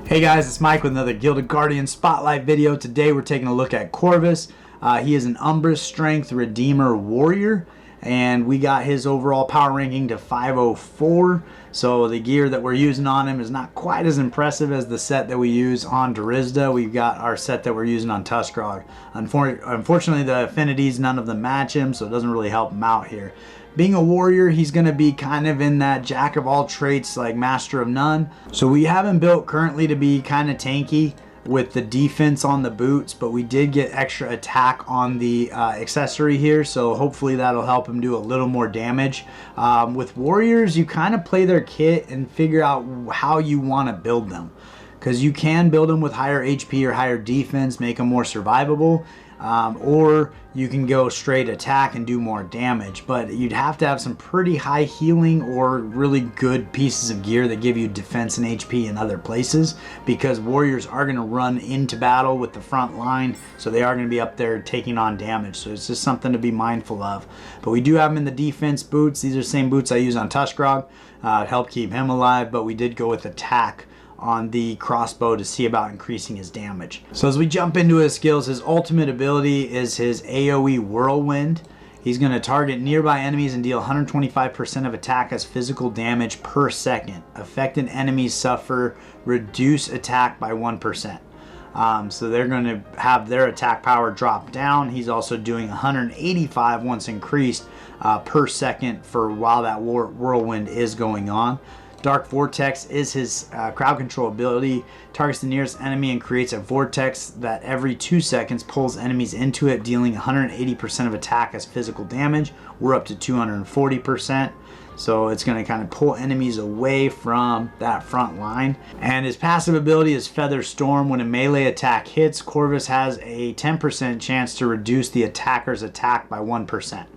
Hey guys, it's Mike with another Gilded Guardian Spotlight video. Today we're taking a look at Corvus. He is an Umbra Strength Redeemer Warrior, and we got his overall power ranking to 504. So the gear that we're using on him is not quite as impressive as the set that we use on Durizda. We've got our set that we're using on Tuskrog. Unfortunately, the affinities, none of them match him, so it doesn't really help him out here. Being a warrior, he's going to be kind of in that jack of all traits, like master of none. So we have him built currently to be kind of tanky with the defense on the boots, but we did get extra attack on the accessory here, so hopefully that'll help him do a little more damage. With warriors, you kind of play their kit and figure out how you want to build them, because you can build them with higher HP or higher defense, make them more survivable. Or you can go straight attack and do more damage, but you'd have to have some pretty high healing or really good pieces of gear that give you defense and HP in other places, because warriors are going to run into battle with the front line, so they are going to be up there taking on damage. So it's just something to be mindful of. But we do have him in the defense boots. These are the same boots I use on Tuskrog to help keep him alive, but we did go with attack on the crossbow to see about increasing his damage. So as we jump into his skills, his ultimate ability is his AoE Whirlwind. He's going to target nearby enemies and deal 125% of attack as physical damage per second. Affected enemies suffer reduce attack by 1%. So they're going to have their attack power drop down. He's also doing 185 once increased per second for while that whirlwind is going on. Dark Vortex is his crowd control ability. Targets the nearest enemy and creates a vortex that every 2 seconds pulls enemies into it, dealing 180% of attack as physical damage. We're up to 240%. So it's going to kind of pull enemies away from that front line. And his passive ability is Feather Storm. When a melee attack hits, Corvus has a 10% chance to reduce the attacker's attack by 1%.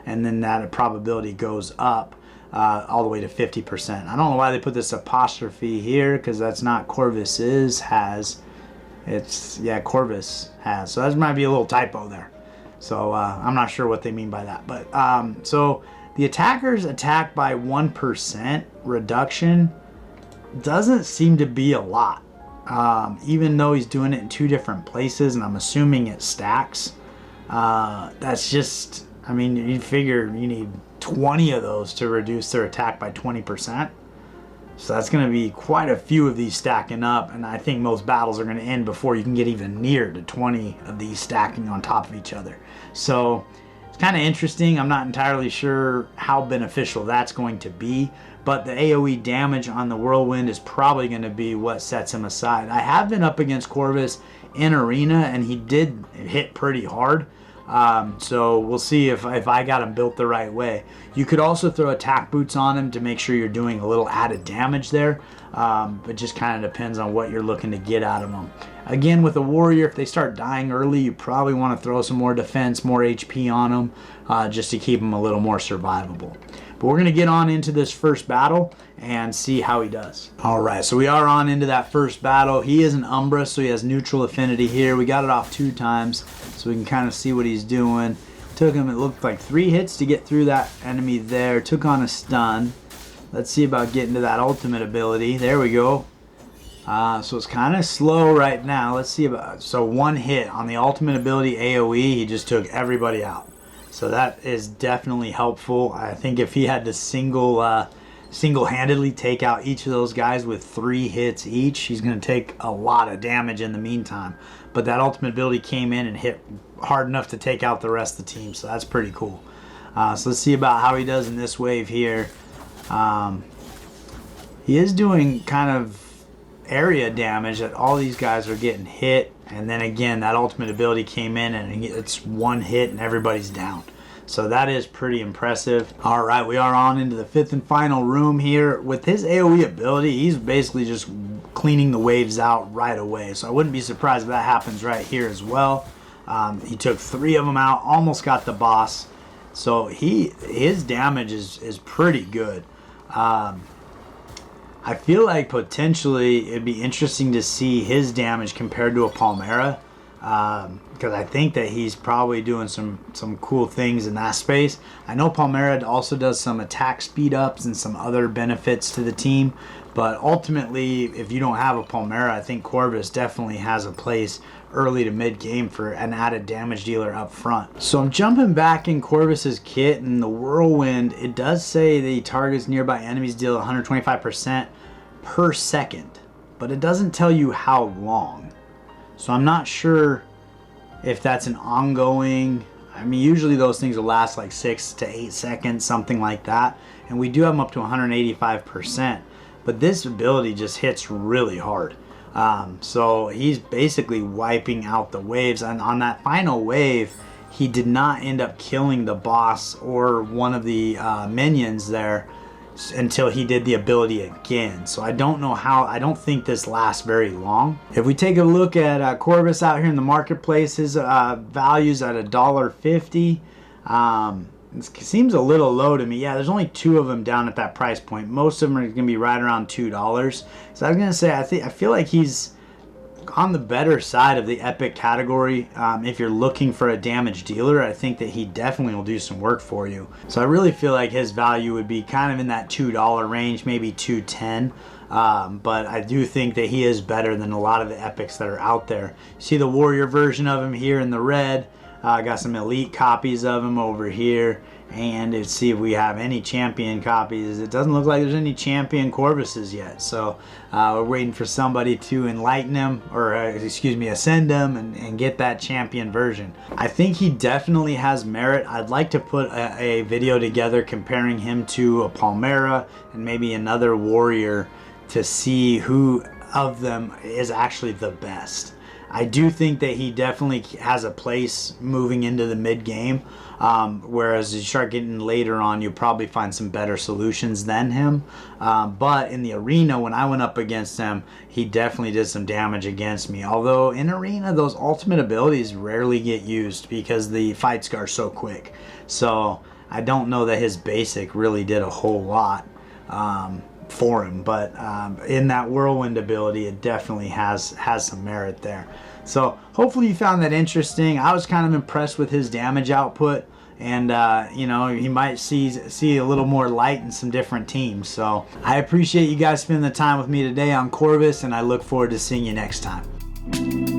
And then that probability goes up all the way to 50%. I don't know why they put this apostrophe here, because that's not Corvus has. It's, yeah, Corvus has. So that might be a little typo there. So I'm not sure what they mean by that. But so the attacker's attack by 1% reduction doesn't seem to be a lot. Even though he's doing it in 2 different places, and I'm assuming it stacks. That's just, I mean, you figure you need 20 of those to reduce their attack by 20%. So that's going to be quite a few of these stacking up, and I think most battles are going to end before you can get even near to 20 of these stacking on top of each other. So it's kind of interesting. I'm not entirely sure how beneficial that's going to be, but the AoE damage on the Whirlwind is probably going to be what sets him aside. I have been up against Corvus in Arena, and he did hit pretty hard. So we'll see if I got him built the right way. You could also throw attack boots on him to make sure you're doing a little added damage there, but just kind of depends on what you're looking to get out of them. Again, with a warrior, if they start dying early, you probably want to throw some more defense, more HP on them, just to keep them a little more survivable. But we're going to get on into this first battle and see how he does. Alright, so we are on into that first battle. He is an Umbra, so he has neutral affinity here. We got it off 2 times, so we can kind of see what he's doing. Took him, it looked like 3 hits to get through that enemy there. Took on a stun. Let's see about getting to that ultimate ability. There we go. So it's kind of slow right now. Let's see about, so 1 hit on the ultimate ability AoE, he just took everybody out. So that is definitely helpful. I think if he had to single-handedly take out each of those guys with 3 hits each, he's going to take a lot of damage in the meantime. But that ultimate ability came in and hit hard enough to take out the rest of the team, so that's pretty cool. So let's see about how he does in this wave here. He is doing kind of area damage that all these guys are getting hit, and then again that ultimate ability came in and it's 1 hit and everybody's down. So that is pretty impressive. Alright, we are on into the 5th and final room here. With his AoE ability, he's basically just cleaning the waves out right away. So I wouldn't be surprised if that happens right here as well. He took 3 of them out, almost got the boss. So his damage is pretty good. I feel like potentially it'd be interesting to see his damage compared to a Palmera. because I think that he's probably doing some cool things in that space. I know Palmera also does some attack speed ups and some other benefits to the team, but ultimately, if you don't have a Palmera, I think Corvus definitely has a place early to mid game for an added damage dealer up front. So I'm jumping back in Corvus's kit, and the Whirlwind, it does say that he targets nearby enemies deal 125% per second, but it doesn't tell you how long. So I'm not sure if that's an ongoing. I mean, usually those things will last like 6 to 8 seconds, something like that. And we do have them up to 185%. But this ability just hits really hard. So he's basically wiping out the waves. And on that final wave, he did not end up killing the boss or one of the minions there until he did the ability again. So I don't know how. I don't think this lasts very long. If we take a look at Corvus out here in the marketplace, his value's at $1.50. It seems a little low to me. Yeah, there's only 2 of them down at that price point. Most of them are going to be right around $2. So I was going to say, I feel like he's on the better side of the epic category. If you're looking for a damage dealer, I think that he definitely will do some work for you. So I really feel like his value would be kind of in that $2 range, maybe $2.10. But I do think that he is better than a lot of the epics that are out there. You see the warrior version of him here in the red. I got some elite copies of him over here, and let's see if we have any champion copies. It doesn't look like there's any champion Corvuses yet, so we're waiting for somebody to enlighten him, or ascend him and get that champion version. I think he definitely has merit. I'd like to put a video together comparing him to a Palmera and maybe another warrior to see who of them is actually the best. I do think that he definitely has a place moving into the mid game, whereas as you start getting later on, you'll probably find some better solutions than him. But in the arena, when I went up against him, he definitely did some damage against me. Although in arena, those ultimate abilities rarely get used because the fights are so quick. So I don't know that his basic really did a whole lot for him, but in that whirlwind ability, it definitely has some merit there. So hopefully you found that interesting. I was kind of impressed with his damage output, and you know, he might see a little more light in some different teams. So I appreciate you guys spending the time with me today on Corvus, and I look forward to seeing you next time.